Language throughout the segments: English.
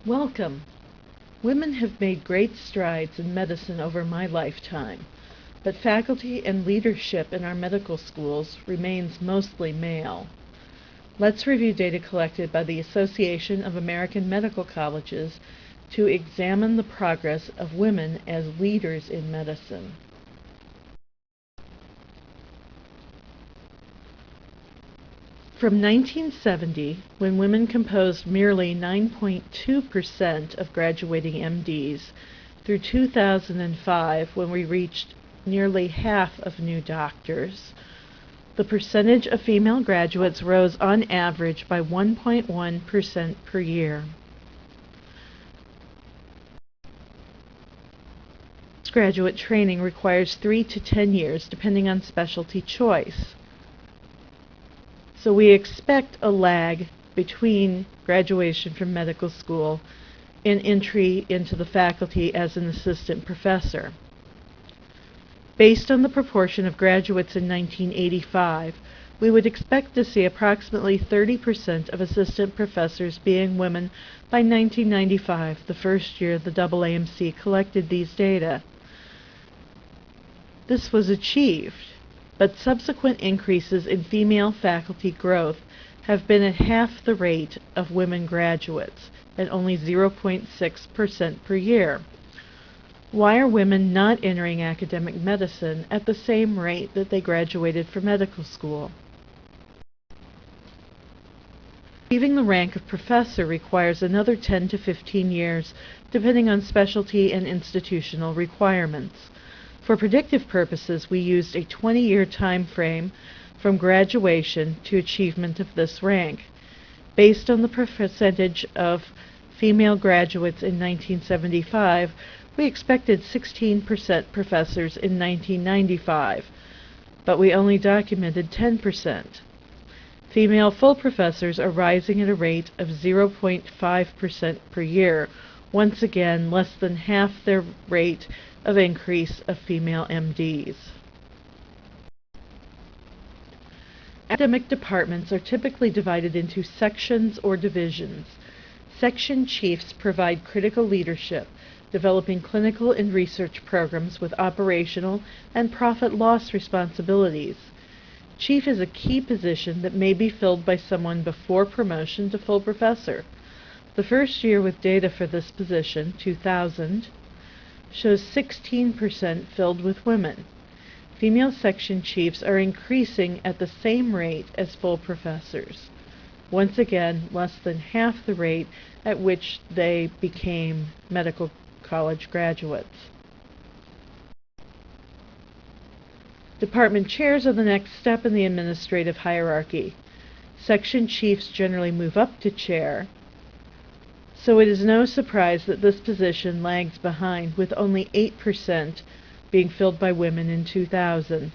Welcome. Women have made great strides in medicine over my lifetime, but faculty and leadership in our medical schools remains mostly male. Let's review data collected by the Association of American Medical Colleges to examine the progress of women as leaders in medicine. From 1970, when women composed merely 9.2% of graduating MDs, through 2005, when we reached nearly half of new doctors, the percentage of female graduates rose on average by 1.1% per year. Graduate training requires 3 to 10 years, depending on specialty choice. So we expect a lag between graduation from medical school and entry into the faculty as an assistant professor. Based on the proportion of graduates in 1985, we would expect to see approximately 30% of assistant professors being women by 1995, the first year the AAMC collected these data. This was achieved, but subsequent increases in female faculty growth have been at half the rate of women graduates, at only 0.6% per year. Why are women not entering academic medicine at the same rate that they graduated from medical school? Achieving the rank of professor requires another 10 to 15 years, depending on specialty and institutional requirements. For predictive purposes, we used a 20-year time frame from graduation to achievement of this rank. Based on the percentage of female graduates in 1975, we expected 16% professors in 1995, but we only documented 10%. Female full professors are rising at a rate of 0.5% per year, once again less than half their rate of increase of female MDs. Academic departments are typically divided into sections or divisions. Section chiefs provide critical leadership, developing clinical and research programs with operational and profit-loss responsibilities. Chief is a key position that may be filled by someone before promotion to full professor. The first year with data for this position, 2000, shows 16% filled with women. Female section chiefs are increasing at the same rate as full professors. Once again, less than half the rate at which they became medical college graduates. Department chairs are the next step in the administrative hierarchy. Section chiefs generally move up to chair, so it is no surprise that this position lags behind, with only 8% being filled by women in 2000.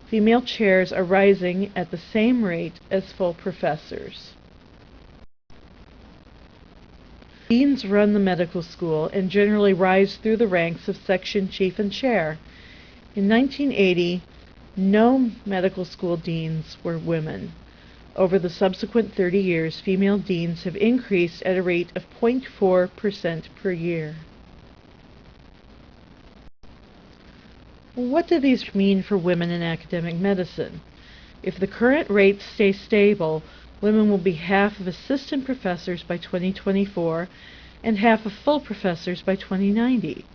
Female chairs are rising at the same rate as full professors. Deans run the medical school and generally rise through the ranks of section chief and chair. In 1980, no medical school deans were women. Over the subsequent 30 years, female deans have increased at a rate of 0.4% per year. What do these mean for women in academic medicine? If the current rates stay stable, women will be half of assistant professors by 2024 and half of full professors by 2090.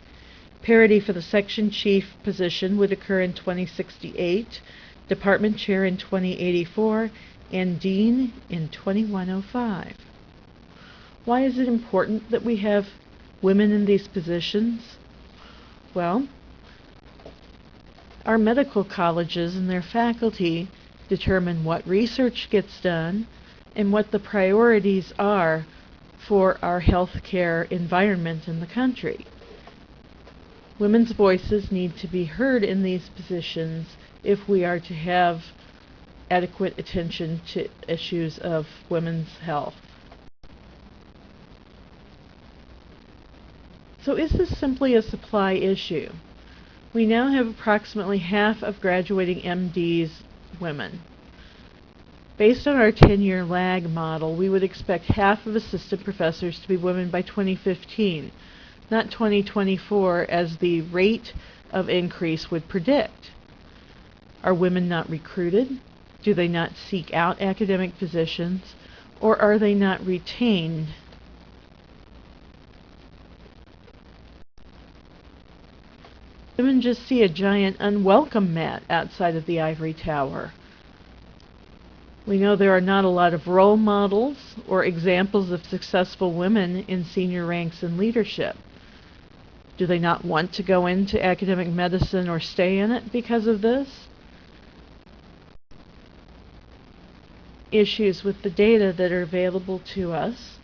Parity for the section chief position would occur in 2068, department chair in 2084, and dean in 2105. Why is it important that we have women in these positions? Well, our medical colleges and their faculty determine what research gets done and what the priorities are for our healthcare environment in the country. Women's voices need to be heard in these positions if we are to have adequate attention to issues of women's health. So is this simply a supply issue? We now have approximately half of graduating MDs women. Based on our 10-year lag model, we would expect half of assistant professors to be women by 2015, not 2024 as the rate of increase would predict. Are women not recruited? Do they not seek out academic positions? Or are they not retained? Women just see a giant unwelcome mat outside of the ivory tower. We know there are not a lot of role models or examples of successful women in senior ranks and leadership. Do they not want to go into academic medicine or stay in it because of this? Issues with the data that are available to us.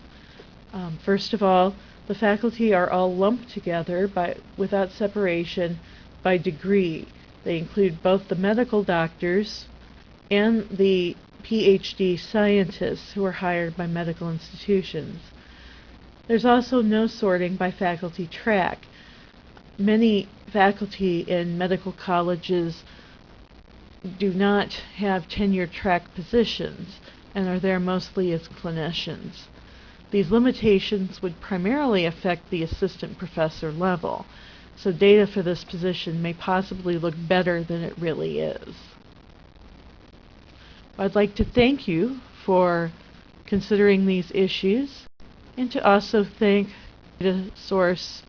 First of all, the faculty are all lumped together without separation by degree. They include both the medical doctors and the PhD scientists who are hired by medical institutions. There's also no sorting by faculty track. Many faculty in medical colleges do not have tenure track positions and are there mostly as clinicians. These limitations would primarily affect the assistant professor level, so data for this position may possibly look better than it really is. I'd like to thank you for considering these issues and to also thank the data source